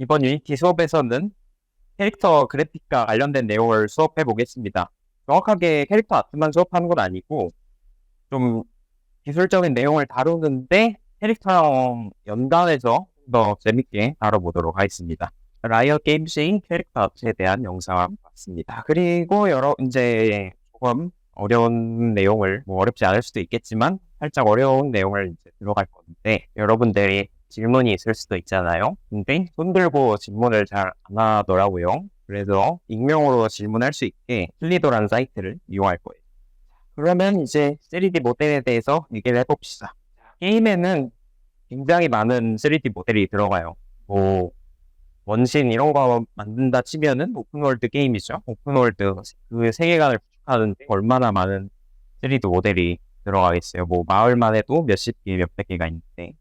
이번 유니티 수업에서는 캐릭터 그래픽과 관련된 내용을 수업해 보겠습니다. 정확하게 캐릭터 아트만 수업하는 건 아니고 좀 기술적인 내용을 다루는데 캐릭터랑 연관해서 더 재밌게 다뤄보도록 하겠습니다. 라이엇 게임즈의 캐릭터 아트에 대한 영상 봤습니다. 그리고 이제 조금 어려운 내용을 어렵지 않을 수도 있겠지만 살짝 어려운 내용을 이제 들어갈 건데 여러분들이 질문이 있을 수도 있잖아요. 근데 손 들고 질문을 잘 안 하더라고요. 그래서 익명으로 질문할 수 있게 슬리도라는 사이트를 이용할 거예요. 그러면 이제 3D 모델에 대해서 얘기를 해봅시다. 게임에는 굉장히 많은 3D 모델이 들어가요. 원신 이런 거 만든다 치면은 오픈월드 게임이죠. 오픈월드 그 세계관을 구축하는데 얼마나 많은 3D 모델이 들어가겠어요. 마을만 해도 몇십 개, 몇백 개가 있는데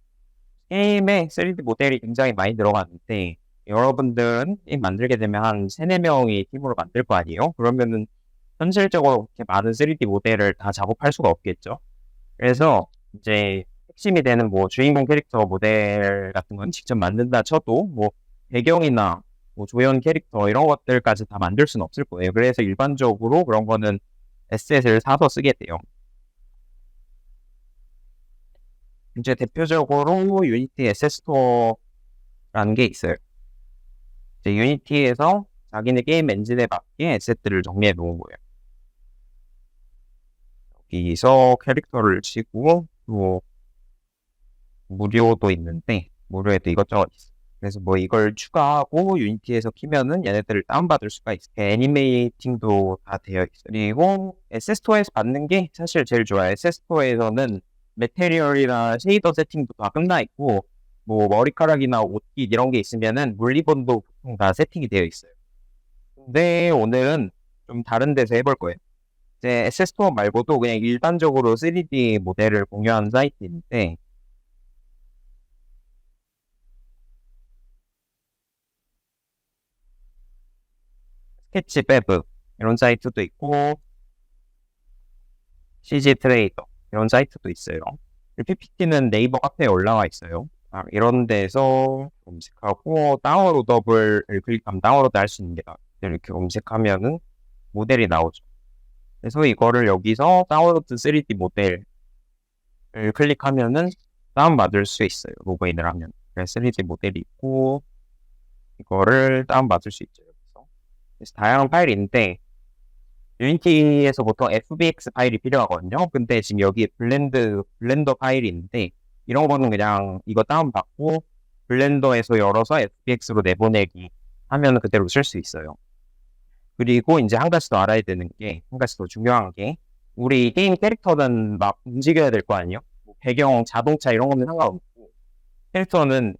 게임에 3D 모델이 굉장히 많이 들어가는데 여러분들은 게임 만들게 되면 한 3, 4명이 팀으로 만들 거 아니에요? 그러면은 현실적으로 그렇게 많은 3D 모델을 다 작업할 수가 없겠죠. 그래서 이제 핵심이 되는 주인공 캐릭터 모델 같은 건 직접 만든다 쳐도 배경이나 조연 캐릭터 이런 것들까지 다 만들 수는 없을 거예요. 그래서 일반적으로 그런 거는 에셋을 사서 쓰게 돼요. 이제 대표적으로 유니티 에셋 스토어라는 게 있어요. 이제 유니티에서 자기네 게임 엔진에 맞게 에셋들을 정리해 놓은 거예요. 여기서 캐릭터를 치고 무료도 있는데 무료에도 이것저것 있어요. 그래서 이걸 추가하고 유니티에서 키면은 얘네들을 다운받을 수가 있어요. 애니메이팅도 다 되어 있어요. 그리고 에셋스토어에서 받는 게 사실 제일 좋아요. 에셋스토어에서는 매테리얼이나 쉐이더 세팅도 다 끝나 있고 머리카락이나 옷깃 이런 게 있으면은 물리본도 보통 다 세팅이 되어 있어요. 근데 오늘은 좀 다른 데서 해볼 거예요. 이제 에셋스토어 말고도 그냥 일반적으로 3D 모델을 공유하는 사이트인데 스케치베브 이런 사이트도 있고 CG 트레이더 이런 사이트도 있어요. PPT는 네이버 카페에 올라와 있어요. 이런 데서 검색하고 다운로더블을 클릭하면 다운로드 할 수 있는 게 나와요. 이렇게 검색하면은 모델이 나오죠. 그래서 이거를 여기서 다운로드 3D 모델을 클릭하면은 다운받을 수 있어요. 로그인을 하면. 그래서 3D 모델이 있고 이거를 다운받을 수 있죠. 그래서 다양한 파일인데 유니티에서 보통 FBX 파일이 필요하거든요. 근데 지금 여기 블렌더 파일인데 이런 거는 그냥 이거 다운받고 블렌더에서 열어서 FBX로 내보내기 하면 그대로 쓸 수 있어요. 그리고 이제 한 가지 더 알아야 되는 게, 한 가지 더 중요한 게 우리 게임 캐릭터는 막 움직여야 될 거 아니에요? 배경, 자동차 이런 거는 상관없고 캐릭터는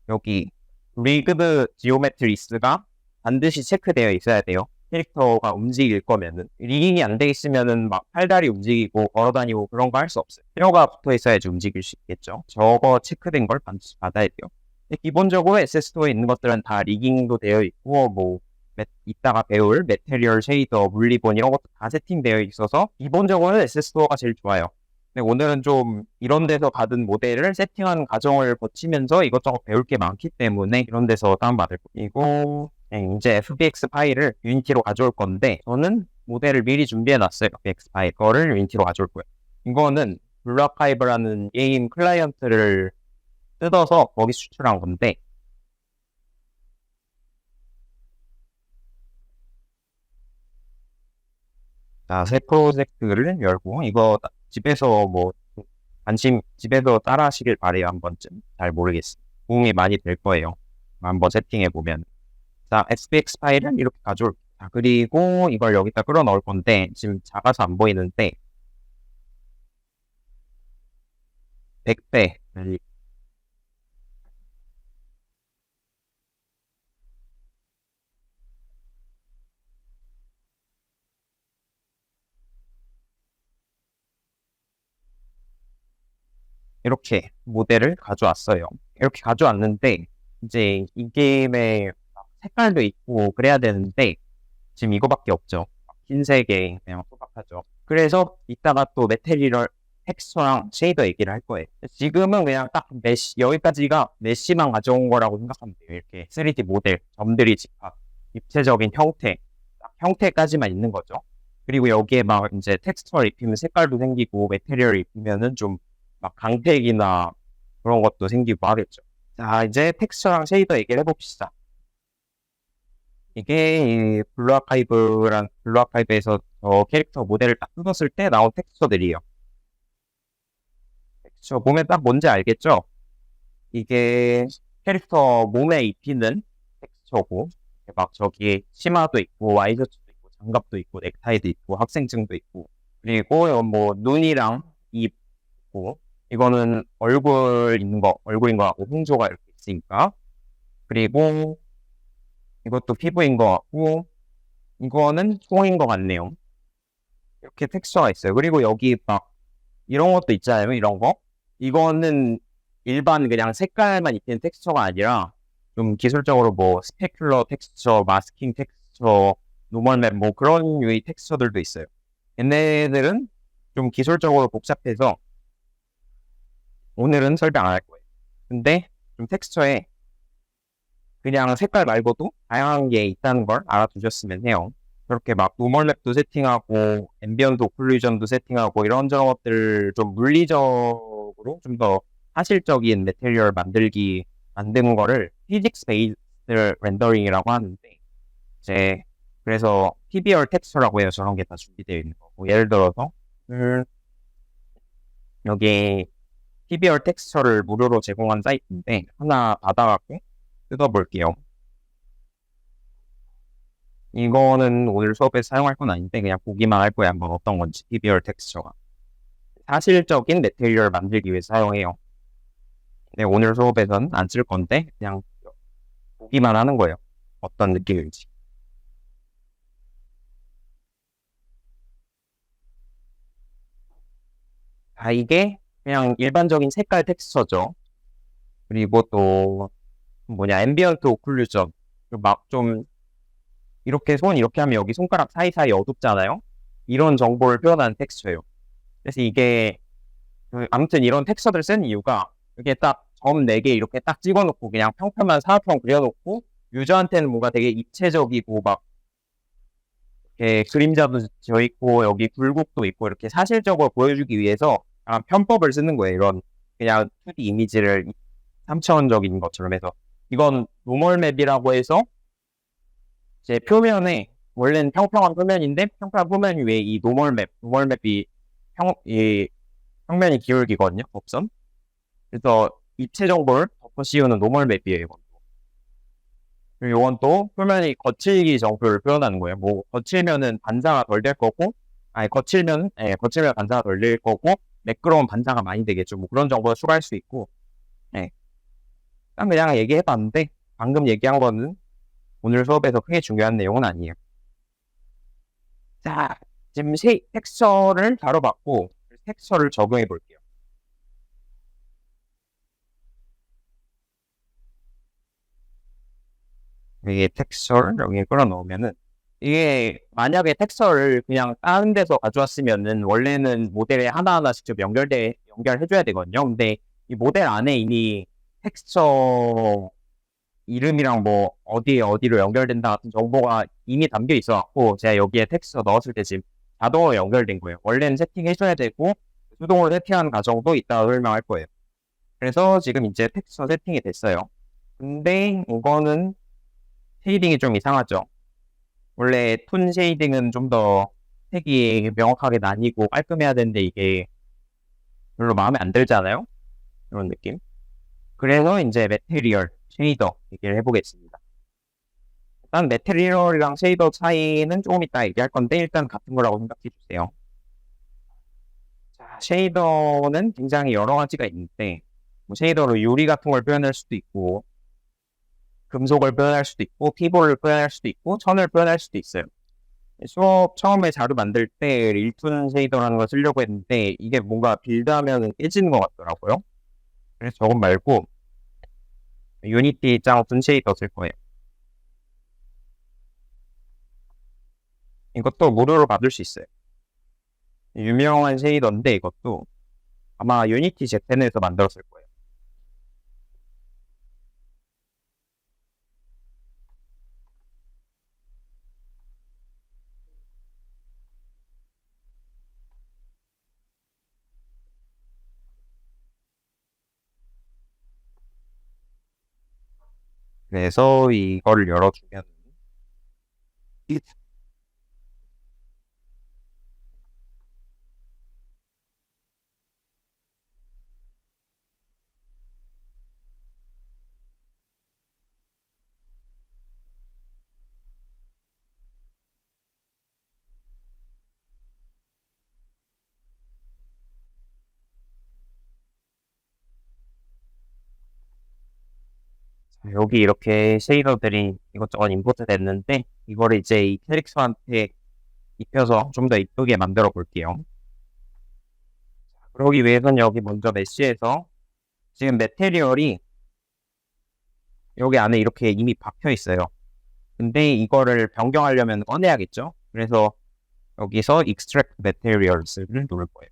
여기 리그드 지오메트리스가 반드시 체크되어 있어야 돼요. 캐릭터가 움직일 거면은 리깅이 안 돼 있으면은 막 팔다리 움직이고 걸어다니고 그런 거 할 수 없어요. 뼈가 붙어 있어야지 움직일 수 있겠죠. 저거 체크된 걸 반드시 받아야 돼요. 기본적으로 에셋스토어에 있는 것들은 다 리깅도 되어 있고 이따가 배울 매테리얼, 쉐이더, 물리본 이런 것도 다 세팅되어 있어서 기본적으로 에셋스토어가 제일 좋아요. 근데 오늘은 좀 이런 데서 받은 모델을 세팅하는 과정을 거치면서 이것저것 배울 게 많기 때문에 이런 데서 다운받을 거고 이제 FBX 파일을 유니티로 가져올 건데 저는 모델을 미리 준비해 놨어요. FBX 파일 그거를 유니티로 가져올 거예요. 이거는 블루아카이브라는 게임 클라이언트를 뜯어서 거기 수출한 건데 자, 새 프로젝트를 열고 이거 집에서 집에서 따라 하시길 바래요. 한 번쯤. 잘 모르겠어요. 도움이 많이 될 거예요. 한번 세팅해 보면. 자, SPX 파일은 이렇게 가져올게요. 자, 그리고 이걸 여기다 끌어 넣을 건데 지금 작아서 안 보이는데 100배 이렇게 모델을 가져왔어요. 이렇게 가져왔는데 이제 이 게임에 색깔도 있고 그래야 되는데 지금 이거밖에 없죠. 흰색에 그냥 소박하죠. 그래서 이따가 또 텍스처랑 쉐이더 얘기를 할 거예요. 지금은 그냥 딱 메쉬, 여기까지가 메쉬만 가져온 거라고 생각하면 돼요. 이렇게 3D 모델, 점들이 집합, 입체적인 형태, 딱 형태까지만 있는 거죠. 그리고 여기에 막 이제 텍스처를 입히면 색깔도 생기고, 매테리얼을 입히면은 좀 막 광택이나 그런 것도 생기고 하겠죠. 자, 이제 텍스처랑 쉐이더 얘기를 해봅시다. 이게 이 블루 아카이브에서 저 캐릭터 모델을 딱 뜯었을 때 나온 텍스처들이에요. 텍스처 보면 딱 뭔지 알겠죠? 이게 캐릭터 몸에 입히는 텍스처고, 막 저기 치마도 있고, 와이셔츠도 있고, 장갑도 있고, 넥타이도 있고, 학생증도 있고, 그리고 이건 뭐 눈이랑 입 있고, 이거는 얼굴인 거 같고, 홍조가 이렇게 있으니까. 그리고 이것도 피부인 거 같고, 이거는 총인 것 같네요. 이렇게 텍스처가 있어요. 그리고 여기 막 이런 것도 있잖아요. 이런 거. 이거는 일반 그냥 색깔만 입히는 텍스처가 아니라 좀 기술적으로 뭐 스페큘러 텍스처, 마스킹 텍스처, 노멀 맵 뭐 그런 유의 텍스처들도 있어요. 얘네들은 좀 기술적으로 복잡해서 오늘은 설명 안 할 거예요. 근데 좀 텍스처에 그냥 색깔 말고도 다양한 게 있다는 걸 알아두셨으면 해요. 그렇게 막 노멀 맵도 세팅하고 앰비언트 오클루전도 세팅하고 이런저런 것들 좀 물리적으로 좀 더 사실적인 매테리얼 만든 거를 피직스 베이스 렌더링이라고 하는데 이제 그래서 PBR 텍스처라고 해요. 저런 게 다 준비되어 있는 거고 예를 들어서 여기 PBR 텍스처를 무료로 제공한 사이트인데 하나 받아갖고 뜯어볼게요. 이거는 오늘 수업에 사용할 건 아닌데 그냥 보기만 할 거야. 한번 어떤 건지 PBR 텍스처가 사실적인 매테리얼 만들기 위해서 사용해요. 네, 오늘 수업에서는 안 쓸 건데 그냥 보기만 하는 거예요. 어떤 느낌일지. 이게 그냥 일반적인 색깔 텍스처죠. 그리고 또 뭐냐 앰비언트 오클루전 막 좀 이렇게 손 이렇게 하면 여기 손가락 사이사이 어둡잖아요. 이런 정보를 표현하는 텍스처예요. 그래서 이게 아무튼 이런 텍스처를 쓴 이유가 이렇게 딱 점 4개 이렇게 딱 찍어놓고 그냥 평평한 사각형 그려놓고 유저한테는 뭔가 되게 입체적이고 막 이렇게 그림자도 지어있고 여기 굴곡도 있고 이렇게 사실적으로 보여주기 위해서 편법을 쓰는 거예요. 이런 그냥 2D 이미지를 3차원적인 것처럼 해서 이건 노멀 맵이라고 해서 제 표면에 원래는 평평한 표면인데 평평한 표면 위에 이 노멀 맵이 이 평면이 기울기거든요. 법선. 그래서 입체 정보를 덮어 씌우는 노멀 맵이에요. 이건. 그리고 이건 또 표면이 거칠기 정도를 표현하는 거예요. 뭐 거칠면은 반사가 덜 될 거고, 거칠면 반사가 덜 될 거고, 매끄러운 반사가 많이 되겠죠. 뭐 그런 정보를 추가할 수 있고, 예. 그냥 얘기해봤는데 방금 얘기한 거는 오늘 수업에서 크게 중요한 내용은 아니에요. 자, 지금 텍스처를 다뤄봤고 텍스처를 적용해 볼게요. 이게 텍스처를 여기 끌어넣으면은 이게 만약에 텍스처를 그냥 다른 데서 가져왔으면은 원래는 모델에 하나하나 직접 연결해줘야 되거든요. 근데 이 모델 안에 이미 텍스처 이름이랑 뭐 어디로 연결된다 같은 정보가 이미 담겨 있어갖고 제가 여기에 텍스처 넣었을 때 지금 자동으로 연결된 거예요. 원래는 세팅해줘야 되고 수동으로 세팅하는 과정도 이따가 설명할 거예요. 그래서 지금 이제 텍스처 세팅이 됐어요. 근데 이거는 쉐이딩이 좀 이상하죠. 원래 톤 쉐이딩은 좀 더 색이 명확하게 나뉘고 깔끔해야 되는데 이게 별로 마음에 안 들잖아요. 이런 느낌. 그래서 이제 매테리얼, 쉐이더 얘기를 해보겠습니다. 일단 매테리얼이랑 쉐이더 차이는 조금 이따 얘기할 건데 일단 같은 거라고 생각해 주세요. 자, 쉐이더는 굉장히 여러 가지가 있는데 뭐 쉐이더로 유리 같은 걸 표현할 수도 있고 금속을 표현할 수도 있고 피부를 표현할 수도 있고 천을 표현할 수도 있어요. 수업 처음에 자료 만들 때 릴툰 쉐이더라는 걸 쓰려고 했는데 이게 뭔가 빌드하면 깨지는 것 같더라고요. 그래서 저건 말고 유니티 짱2 쉐이더 쓸 거예요. 이것도 무료로 받을 수 있어요. 유명한 쉐이더인데 이것도 아마 유니티 제텐에서 만들었을 거예요. 그래서 이거를 열어주면 여기 이렇게 쉐이더들이 이것저것 임포트 됐는데 이거를 이제 이 캐릭터한테 입혀서 좀 더 이쁘게 만들어 볼게요. 그러기 위해서는 여기 먼저 메쉬에서 지금 매테리얼이 여기 안에 이렇게 이미 박혀 있어요. 근데 이거를 변경하려면 꺼내야겠죠? 그래서 여기서 extract materials를 누를 거예요.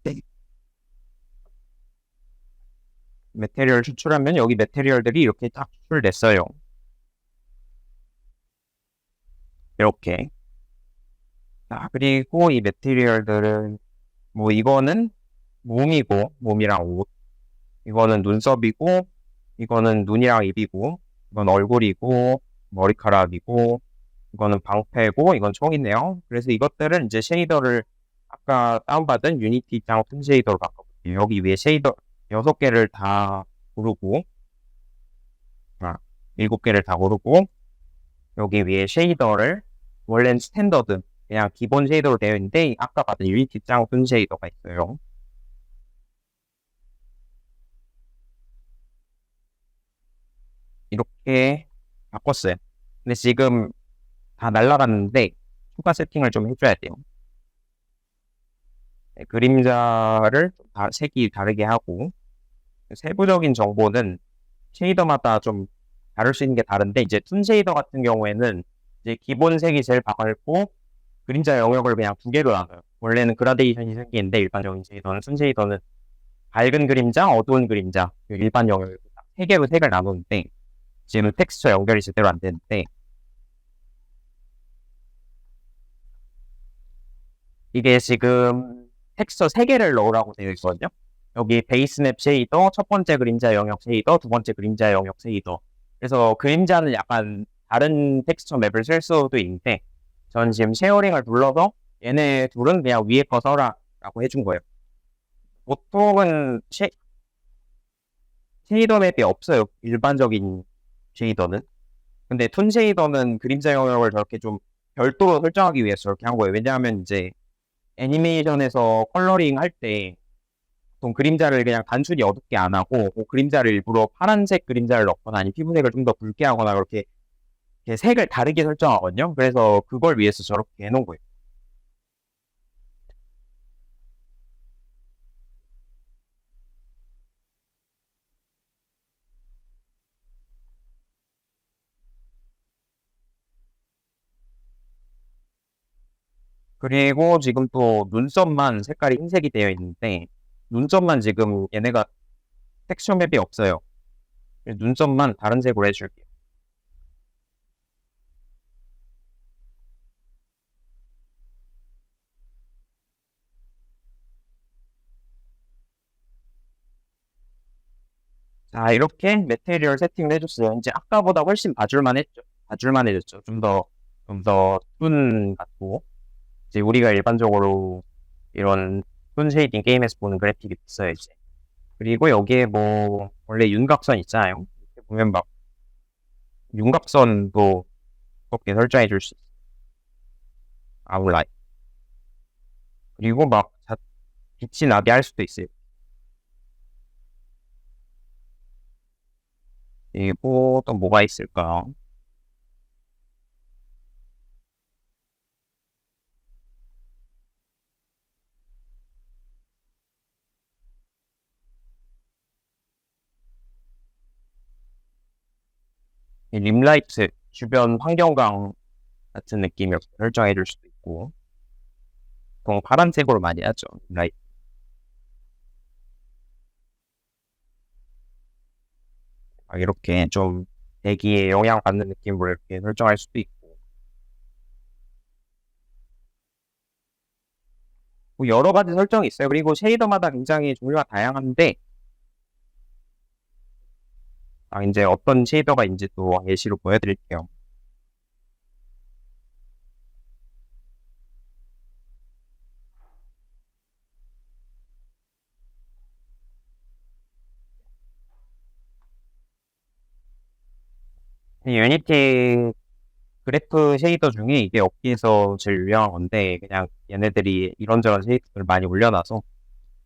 네. 매테리얼 추출하면 여기 매테리얼들이 이렇게 딱 추출됐어요. 이렇게. 자, 그리고 이 매테리얼들은 뭐 이거는 몸이고 몸이랑 옷, 이거는 눈썹이고 이거는 눈이랑 입이고 이건 얼굴이고 머리카락이고 이거는 방패고 이건 총이네요. 그래서 이것들은 이제 쉐이더를 아까 다운받은 유니티 짱 큰 쉐이더로 바꿔볼게요. 여기 위에 쉐이더 6개를 다 고르고 아, 7개를 다 고르고 여기 위에 쉐이더를 원래는 스탠더드 그냥 기본 쉐이더로 되어 있는데 아까 봤던 유니티 짱 큰 쉐이더가 있어요. 이렇게 바꿨어요. 근데 지금 다 날라갔는데 추가 세팅을 좀 해줘야 돼요. 네, 그림자를 색이 다르게 하고 세부적인 정보는 쉐이더마다 좀 다룰 수 있는 게 다른데 이제 툰 쉐이더 같은 경우에는 이제 기본 색이 제일 밝고 그림자 영역을 그냥 2개로 나눠요. 원래는 그라데이션이 생기는데 일반적인 쉐이더는 툰 쉐이더는 밝은 그림자, 어두운 그림자 일반 영역을 3개로 색을 나누는데 지금 텍스처 연결이 제대로 안 되는데 이게 지금 텍스처 3개를 넣으라고 되어 있거든요. 여기 베이스맵 쉐이더, 첫 번째 그림자 영역 쉐이더, 두 번째 그림자 영역 쉐이더. 그래서 그림자는 약간 다른 텍스처 맵을 쓸 수도 있는데, 전 지금 쉐어링을 눌러서 얘네 둘은 그냥 위에 거 써라라고 해준 거예요. 보통은 쉐이더 맵이 없어요. 일반적인 쉐이더는. 근데 툰 쉐이더는 그림자 영역을 저렇게 좀 별도로 설정하기 위해서 저렇게 한 거예요. 왜냐하면 이제 애니메이션에서 컬러링 할 때 보통 그림자를 그냥 단순히 어둡게 안 하고 그 그림자를 일부러 파란색 그림자를 넣거나 아니면 피부색을 좀 더 붉게 하거나 그렇게 이렇게 색을 다르게 설정하거든요. 그래서 그걸 위해서 저렇게 해놓은 거예요. 그리고 지금 또 눈썹만 색깔이 흰색이 되어 있는데 눈썹만 지금 얘네가 텍스처 맵이 없어요. 눈썹만 다른 색으로 해줄게요. 자, 이렇게 매테리얼 세팅을 해줬어요. 이제 아까보다 훨씬 봐줄만 했죠. 봐줄만 해졌죠. 좀더 툰 같고. 이제 우리가 일반적으로 이런 툰 쉐이딩 게임에서 보는 그래픽이 있어요, 이제. 그리고 여기에 뭐, 원래 윤곽선 있잖아요. 이렇게 보면 막, 윤곽선도 그렇게 설정해 줄 수 있어요. 아웃라인. 그리고 막, 빛이 나게 할 수도 있어요. 그리고 또 뭐가 있을까? 이 림라이트, 주변 환경광 같은 느낌을 설정해 줄 수도 있고, 보통 파란색으로 많이 하죠, 림라이트. 이렇게 좀 대기에 영향받는 느낌으로 이렇게 설정할 수도 있고, 뭐 여러 가지 설정이 있어요. 그리고 쉐이더마다 굉장히 종류가 다양한데, 이제 어떤 쉐이더가 있는지 또 예시로 보여드릴게요. 이 유니티 그래프 쉐이더 중에 이게 업계에서 제일 유명한 건데, 그냥 얘네들이 이런저런 쉐이더를 많이 올려놔서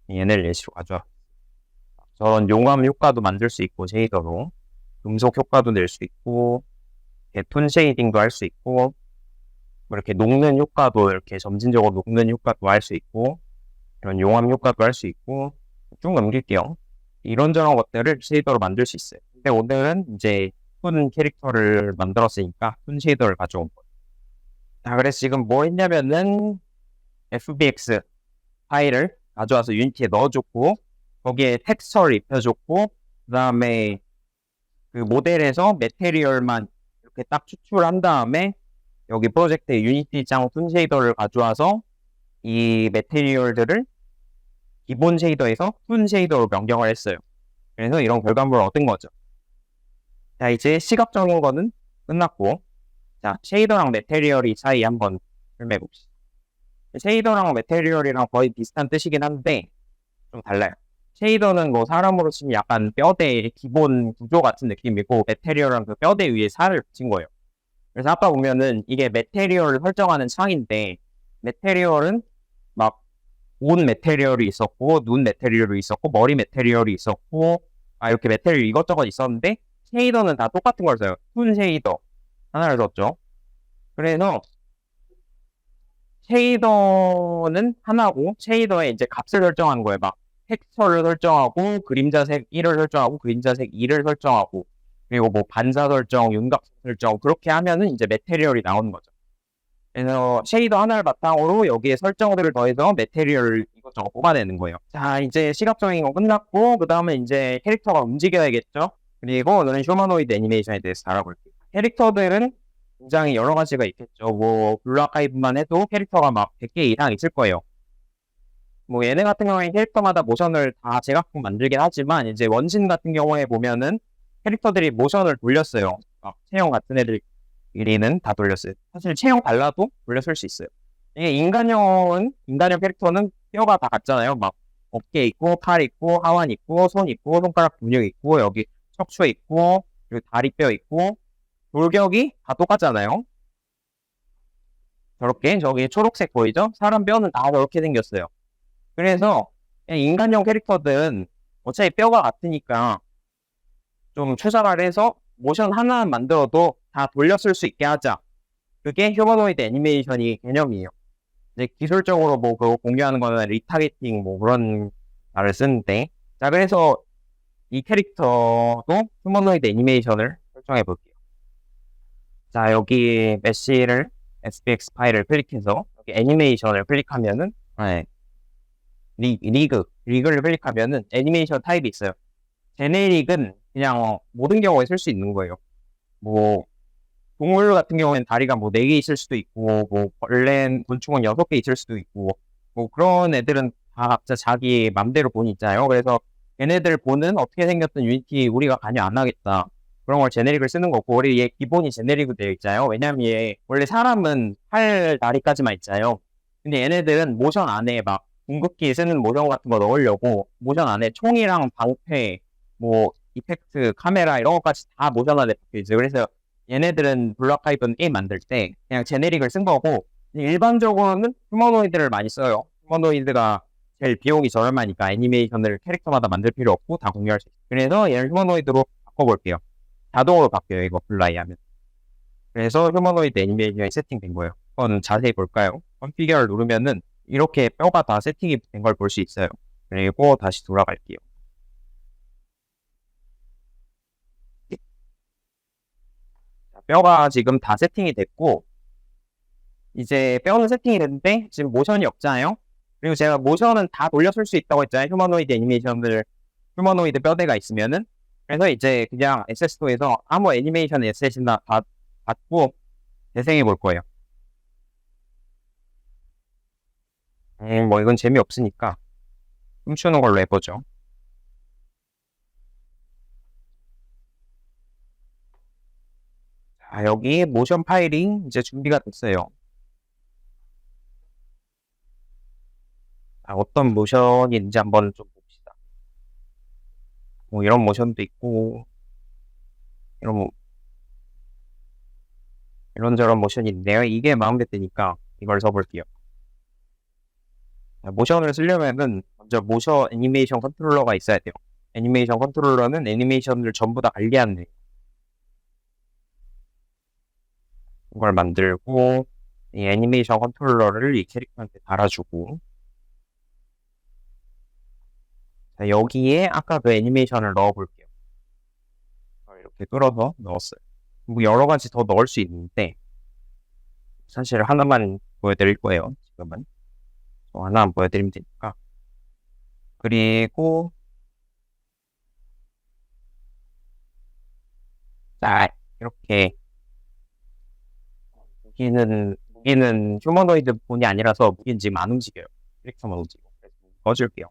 얘네를 예시로 가져와. 저런 용암 효과도 만들 수 있고, 쉐이더로. 금속 효과도 낼 수 있고, 톤 쉐이딩도 할 수 있고, 뭐 이렇게 녹는 효과도 이렇게 점진적으로 녹는 효과도 할 수 있고, 이런 용암 효과도 할 수 있고, 쭉 넘길게요. 이런저런 것들을 쉐이더로 만들 수 있어요. 근데 오늘은 이제 톤 캐릭터를 만들었으니까 톤 쉐이더를 가져온 거예요. 자, 그래서 지금 뭐 했냐면은 FBX 파일을 가져와서 유니티에 넣어줬고, 거기에 텍스처를 입혀줬고, 그 다음에 그 모델에서 매테리얼만 이렇게 딱 추출한 다음에 여기 프로젝트에 유니티장 톤 쉐이더를 가져와서 이 매테리얼들을 기본 쉐이더에서 톤 쉐이더로 변경을 했어요. 그래서 이런 결과물을 얻은 거죠. 자, 이제 시각적인 거는 끝났고, 자, 쉐이더랑 매테리얼이 차이 한번 설명해 봅시다. 쉐이더랑 매테리얼이랑 거의 비슷한 뜻이긴 한데 좀 달라요. 쉐이더는 뭐 사람으로 치면 약간 뼈대의 기본 구조 같은 느낌이고, 매테리얼은 그 뼈대 위에 살을 붙인 거예요. 그래서 아까 보면은 이게 매테리얼을 설정하는 창인데, 매테리얼은 막 옷 매테리얼이 있었고, 눈 매테리얼이 있었고, 머리 매테리얼이 있었고, 이렇게 매테리얼 이것저것 있었는데, 쉐이더는 다 똑같은 걸 써요. 톤 쉐이더 하나를 썼죠. 그래서 쉐이더는 하나고, 쉐이더에 이제 값을 설정하는 거예요. 막 텍스처를 설정하고, 그림자색 1을 설정하고, 그림자색 2를 설정하고, 그리고 뭐 반사 설정, 윤곽 설정, 그렇게 하면은 이제 매테리얼이 나오는 거죠. 그래서 쉐이더 하나를 바탕으로 여기에 설정들을 더해서 매테리얼을 이것저것 뽑아내는 거예요. 자, 이제 시각적인 거 끝났고, 그 다음에 이제 캐릭터가 움직여야겠죠? 그리고 오늘은 휴머노이드 애니메이션에 대해서 알아볼게요. 캐릭터들은 굉장히 여러 가지가 있겠죠. 뭐, 블루 아카이브만 해도 캐릭터가 막 100개 이상 있을 거예요. 뭐, 얘네 같은 경우에 캐릭터마다 모션을 다 제각각 만들긴 하지만, 이제 원신 같은 경우에 보면은 캐릭터들이 모션을 돌렸어요. 막 체형 같은 애들끼리는 다 돌렸어요. 사실 체형 달라도 돌렸을 수 있어요. 이게 인간형 캐릭터는 뼈가 다 같잖아요. 막 어깨 있고, 팔 있고, 하완 있고, 손 있고, 손가락 근육 있고, 여기 척추 있고, 그리고 다리뼈 있고, 돌격이 다 똑같잖아요. 저렇게 저기 초록색 보이죠? 사람 뼈는 다 저렇게 생겼어요. 그래서 그냥 인간형 캐릭터들은 어차피 뼈가 같으니까 좀 최적화를 해서 모션 하나 만들어도 다 돌렸을 수 있게 하자. 그게 휴머노이드 애니메이션이 개념이에요. 이제 기술적으로 뭐 그거 공유하는 거는 리타게팅 뭐 그런 말을 쓰는데, 자, 그래서 이 캐릭터도 휴머노이드 애니메이션을 설정해 볼게요. 자, 여기 메시를 SPX 파일을 클릭해서 여기 애니메이션을 클릭하면은, 네, 리그를 클릭하면은 애니메이션 타입이 있어요. 제네릭은 그냥 모든 경우에 쓸 수 있는 거예요. 뭐 동물 같은 경우에는 다리가 뭐 4개 있을 수도 있고, 뭐 곤충은 6개 있을 수도 있고, 뭐 그런 애들은 다 각자 자기 맘대로 본이 있잖아요. 그래서 얘네들 보는 어떻게 생겼든 유니티 우리가 관여 안 하겠다. 그런 걸 제네릭을 쓰는 거고, 원래 얘 기본이 제네릭으로 되어 있잖아요. 왜냐면 얘 원래 사람은 팔 다리까지만 있잖아요. 근데 얘네들은 모션 안에 막 궁극기 쓰는 모션 같은 거 넣으려고 모션 안에 총이랑 방패, 뭐 이펙트, 카메라 이런 것까지 다 모션 안에 박혀 있어요. 그래서 얘네들은 블루아카이브는 게임 만들 때 그냥 제네릭을 쓴 거고, 일반적으로는 휴머노이드를 많이 써요. 휴머노이드가 제일 비용이 저렴하니까 애니메이션을 캐릭터마다 만들 필요 없고 다 공유할 수 있어요. 그래서 얘를 휴머노이드로 바꿔볼게요. 자동으로 바뀌어요, 이거 블라이 하면. 그래서 휴머노이드 애니메이션이 세팅된 거예요. 한번 자세히 볼까요? 컨피규어를 누르면은 이렇게 뼈가 다 세팅이 된 걸 볼 수 있어요. 그리고 다시 돌아갈게요. 뼈가 지금 다 세팅이 됐고, 이제 뼈는 세팅이 됐는데, 지금 모션이 없잖아요? 그리고 제가 모션은 다 돌려쓸 수 있다고 했잖아요. 휴머노이드 애니메이션들, 휴머노이드 뼈대가 있으면은. 그래서 이제 그냥 SS2에서 아무 애니메이션 에셋이나 받고 재생해 볼 거예요. 뭐 이건 재미없으니까 춤추는 걸로 해보죠. 자, 여기 모션 파일이 이제 준비가 됐어요. 자, 어떤 모션인지 한번 좀 봅시다. 뭐 이런 모션도 있고, 이런, 이런저런 모션이 있는데요. 이게 마음에 드니까 이걸 써볼게요. 자, 모션을 쓰려면은 먼저 모션 애니메이션 컨트롤러가 있어야 돼요. 애니메이션 컨트롤러는 애니메이션을 전부 다 관리하는 걸 만들고, 이 애니메이션 컨트롤러를 이 캐릭터한테 달아주고, 자, 여기에 아까 그 애니메이션을 넣어볼게요. 이렇게 뚫어서 넣었어요. 뭐 여러 가지 더 넣을 수 있는데, 사실 하나만 보여드릴 거예요. 지금은. 하나만 보여드리면 되니까. 그리고, 자, 이렇게. 무기는 휴머노이드 본이 아니라서 무기는 지금 안 움직여요. 캐릭터만 움직이고. 그래서 넣어줄게요.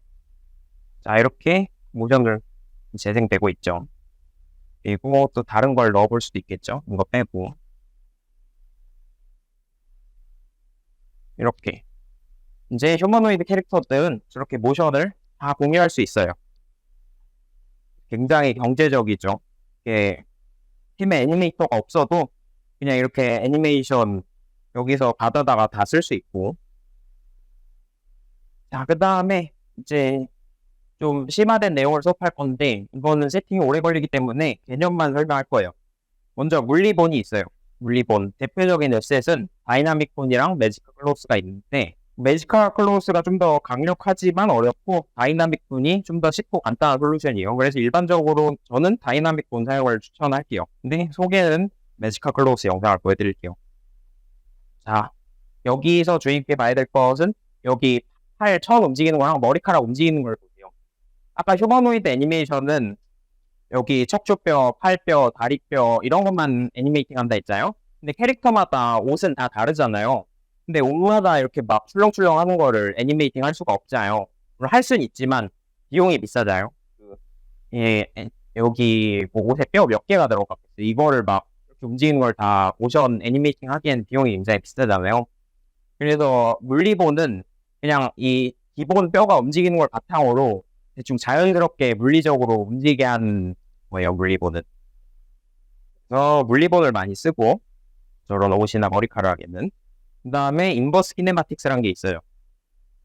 자, 이렇게 모션을 재생되고 있죠. 그리고 또 다른 걸 넣어볼 수도 있겠죠. 이거 빼고. 이렇게. 이제 휴머노이드 캐릭터들은 저렇게 모션을 다 공유할 수 있어요. 굉장히 경제적이죠. 이게 팀에 애니메이터가 없어도 그냥 이렇게 애니메이션 여기서 받아다가 다 쓸 수 있고. 자, 그 다음에 이제 좀 심화된 내용을 수업할 건데 이거는 세팅이 오래 걸리기 때문에 개념만 설명할 거예요. 먼저 물리본이 있어요. 물리본. 대표적인 에셋은 다이나믹 본이랑 매지컬 클로스가 있는데 매지컬 클로스가 좀 더 강력하지만 어렵고 다이나믹 본이 좀 더 쉽고 간단한 솔루션이에요. 그래서 일반적으로 저는 다이나믹 본 사용을 추천할게요. 근데 소개는 매지컬 클로스 영상을 보여드릴게요. 자, 여기서 주의 깊게 봐야 될 것은 여기 팔 처음 움직이는 거랑 머리카락 움직이는 걸 보세요. 아까 휴머노이드 애니메이션은 여기 척추뼈, 팔뼈, 다리뼈 이런 것만 애니메이팅 한다 했잖아요. 근데 캐릭터마다 옷은 다 다르잖아요. 근데 옷마다 이렇게 막 출렁출렁 하는 거를 애니메이팅 할 수가 없잖아요. 물론 할 수는 있지만 비용이 비싸잖아요. 예, 여기 뭐 옷에 뼈 몇 개가 들어가겠어요. 이거를 막 이렇게 움직이는 걸 다 모션 애니메이팅 하기엔 비용이 굉장히 비싸잖아요. 그래서 물리본은 그냥 이 기본 뼈가 움직이는 걸 바탕으로 대충 자연스럽게 물리적으로 움직이게 하는 거예요, 물리본은. 그래서 물리본을 많이 쓰고, 저런 옷이나 머리카락에는. 그 다음에 인버스 키네마틱스라는 게 있어요.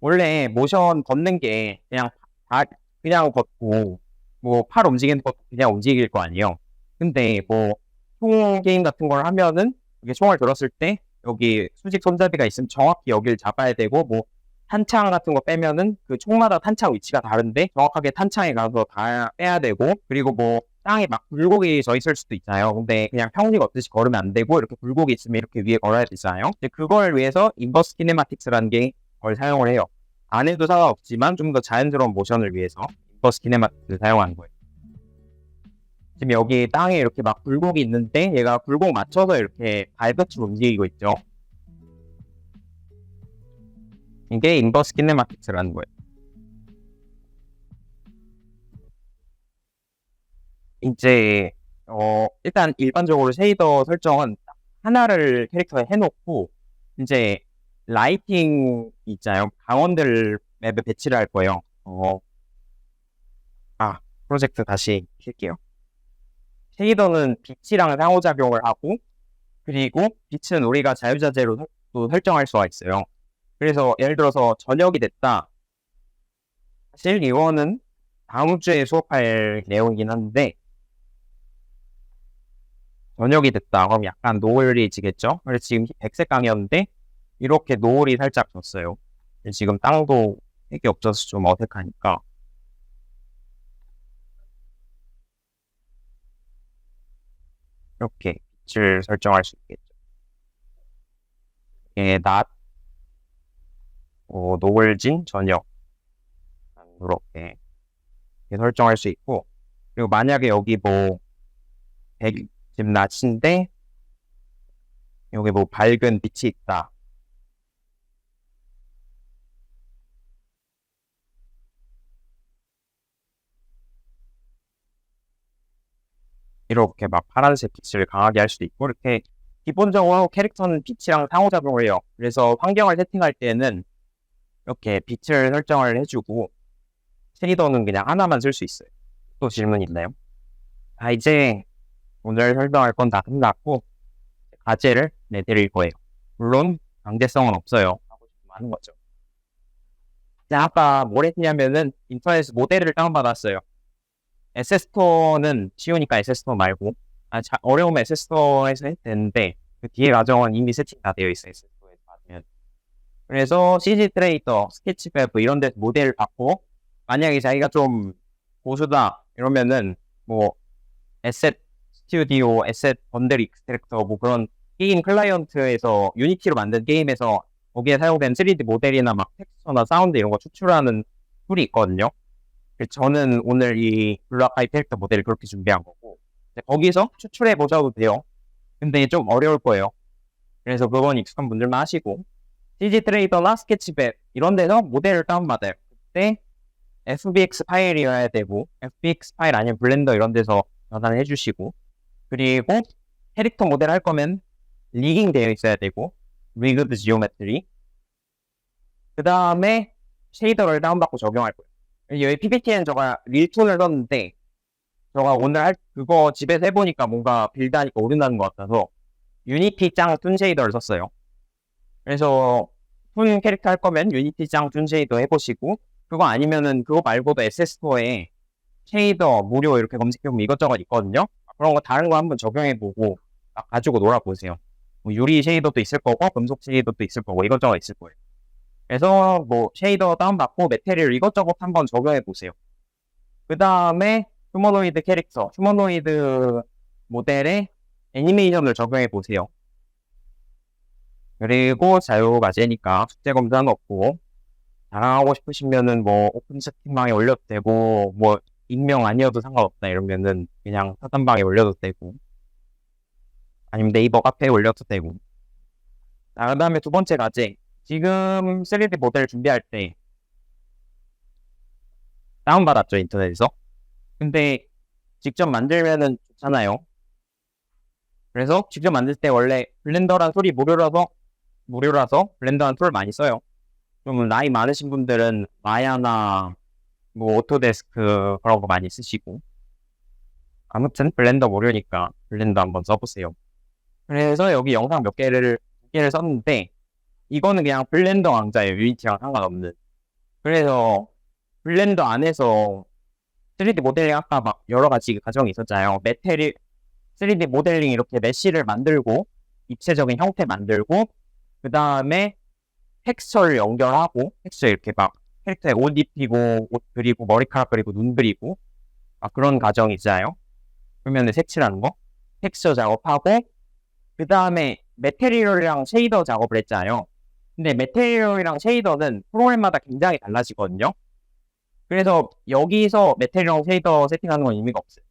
원래 모션 걷는 게 그냥 걷고, 뭐 팔 움직이는 것도 그냥 움직일 거 아니에요. 근데 뭐 총 게임 같은 걸 하면은 이게 총을 들었을 때 여기 수직 손잡이가 있으면 정확히 여기를 잡아야 되고 뭐 탄창 같은 거 빼면은 그 총마다 탄창 위치가 다른데 정확하게 탄창에 가서 다 빼야 되고 그리고 뭐 땅에 막 굴곡이 져 있을 수도 있잖아요. 근데 그냥 평지 걷듯이 걸으면 안 되고 이렇게 굴곡이 있으면 이렇게 위에 걸어야 되잖아요. 근데 그걸 위해서 인버스 키네마틱스라는 게 걸 사용을 해요. 안 해도 상관없지만 좀 더 자연스러운 모션을 위해서 인버스 키네마틱스를 사용하는 거예요. 지금 여기 땅에 이렇게 막 굴곡이 있는데 얘가 굴곡 맞춰서 이렇게 발끝으로 움직이고 있죠. 이게 인버스 키네마틱스라는 거예요. 이제 일단 일반적으로 쉐이더 설정은 하나를 캐릭터에 해놓고 이제 라이팅 있잖아요. 강원들 맵에 배치를 할 거예요. 프로젝트 다시 킬게요. 쉐이더는 빛이랑 상호작용을 하고 그리고 빛은 우리가 자유자재로 또 설정할 수가 있어요. 그래서 예를 들어서 저녁이 됐다. 사실 이거는 다음 주에 수업할 내용이긴 한데 저녁이 됐다. 그럼 약간 노을이 지겠죠? 그래서 지금 백색 강이었는데 이렇게 노을이 살짝 졌어요. 지금 땅도 색이 없어서 좀 어색하니까 이렇게 빛을 설정할 수 있겠죠. 낮, 노을진, 저녁 이렇게 설정할 수 있고, 그리고 만약에 여기 뭐 지금 낮인데 여기 뭐 밝은 빛이 있다. 이렇게 막 파란색 빛을 강하게 할 수도 있고, 이렇게 기본적으로 캐릭터는 빛이랑 상호작용을 해요. 그래서 환경을 세팅할 때는 이렇게 빛을 설정을 해주고 쉐이더는 그냥 하나만 쓸 수 있어요. 또 질문 있나요? 이제 오늘 설명할 건 다 끝났고 과제를 내드릴 거예요. 물론 강제성은 없어요. 하고 싶으면 하는 거죠. 자, 아까 뭘 했냐면은 인터넷 모델을 다운받았어요. SS토어는 쉬우니까 SS토어 말고 어려우면 SS토어에서 해도 되는데 그 뒤에 과정은 이미 세팅 다 되어 있어요. SS토어에서 받으면. 그래서 CG 트레이더, 스케치맵 이런 데서 모델을 받고 만약에 자기가 좀 고수다 이러면은 뭐 에셋 스튜디오, 에셋 번들 익스트랙터 뭐 그런 게임 클라이언트에서 유니티로 만든 게임에서 거기에 사용된 3D 모델이나 막 텍스처나 사운드 이런 거 추출하는 툴이 있거든요. 저는 오늘 이 블루아카이 캐릭터 모델을 그렇게 준비한 거고 거기서 추출해 보셔도 돼요. 근데 좀 어려울 거예요. 그래서 그건 익숙한 분들만 하시고 CG 트레이더나 스케치맵 이런 데서 모델을 다운받아요. 그때 FBX 파일이어야 되고 FBX 파일 아니면 블렌더 이런 데서 전환을 해주시고 그리고 캐릭터 모델 할 거면 리깅 되어 있어야 되고 리그드 지오메트리 그 다음에 쉐이더를 다운받고 적용할 거예요. 여기 PPT에는 제가 릴톤을 썼는데 제가 오늘 그거 집에서 해보니까 뭔가 빌드하니까 오른다는 것 같아서 유니티 짱 툰 쉐이더를 썼어요. 그래서 툰 캐릭터 할 거면 유니티 짱 툰 쉐이더 해보시고 그거 아니면은 그거 말고도 SS토어에 쉐이더 무료 이렇게 검색해보면 이것저것 있거든요. 그런 거 다른 거 한번 적용해보고 가지고 놀아보세요. 뭐 유리 쉐이더도 있을 거고 금속 쉐이더도 있을 거고 이것저것 있을 거예요. 그래서 뭐 쉐이더 다운받고 메테리얼 이것저것 한번 적용해보세요. 그 다음에 휴머노이드 캐릭터, 휴머노이드 모델에 애니메이션을 적용해보세요. 그리고 자유과제니까 숙제 검사는 없고 자랑하고 싶으시면은 뭐 오픈 채팅방에 올려도 되고 뭐 익명 아니어도 상관없다 이러면은 그냥 사단방에 올려도 되고 아니면 네이버 카페에 올려도 되고. 그 다음에 두 번째 과제 지금 3D 모델 준비할 때 다운받았죠 인터넷에서. 근데 직접 만들면은 좋잖아요. 그래서 직접 만들 때 원래 블렌더란 툴이 무료라서 블렌더란 툴을 많이 써요. 좀 나이 많으신 분들은 마야나 뭐 오토데스크 그런 거 많이 쓰시고 아무튼 블렌더 무료니까 블렌더 한번 써보세요. 그래서 여기 영상 몇 개를 썼는데 이거는 그냥 블렌더 왕자예요. 유니티랑 상관없는. 그래서 블렌더 안에서 3D 모델링 아까 막 여러 가지 과정이 있었잖아요. 3D 모델링 이렇게 메쉬를 만들고 입체적인 형태 만들고 그 다음에 텍스처를 연결하고 텍스처 이렇게 막 캐릭터에 옷 입히고 옷 그리고 머리카락 그리고 눈 그리고 막 그런 과정이 있잖아요. 그러면 색칠하는 거 텍스처 작업하고 그 다음에 메테리얼이랑 쉐이더 작업을 했잖아요. 근데 메테리얼이랑 쉐이더는 프로그램마다 굉장히 달라지거든요. 그래서 여기서 메테리얼 쉐이더 세팅하는 건 의미가 없어요.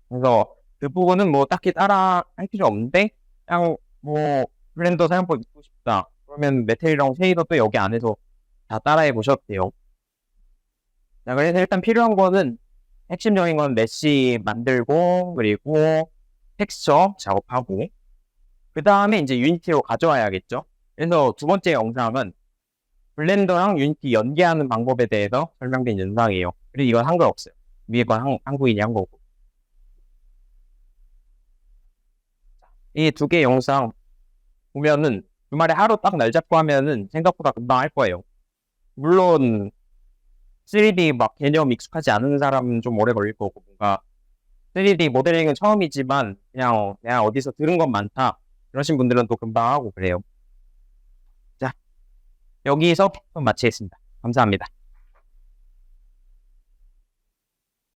그래서 그 부분은 뭐 딱히 따라 할 필요 없는데 그냥 뭐 블렌더 사용법 익히고 싶다 그러면 메테리얼 쉐이더도 여기 안에서 다 따라해 보셔도 돼요. 자, 그래서 일단 필요한 거는 핵심적인 건 메쉬 만들고 그리고 텍스처 작업하고 그 다음에 이제 유니티로 가져와야겠죠. 그래서 두 번째 영상은 블렌더랑 유니티 연계하는 방법에 대해서 설명된 영상이에요. 그리고 이건 한글 없어요. 위에 건 한국인이 한 거고. 이 두 개 영상 보면은 주말에 하루 딱 날 잡고 하면은 생각보다 금방 할 거예요. 물론 3D 막 개념 익숙하지 않은 사람은 좀 오래 걸릴 거고 뭔가 3D 모델링은 처음이지만 그냥 어디서 들은 건 많다 그러신 분들은 또 금방 하고 그래요. 자, 여기서 마치겠습니다. 감사합니다.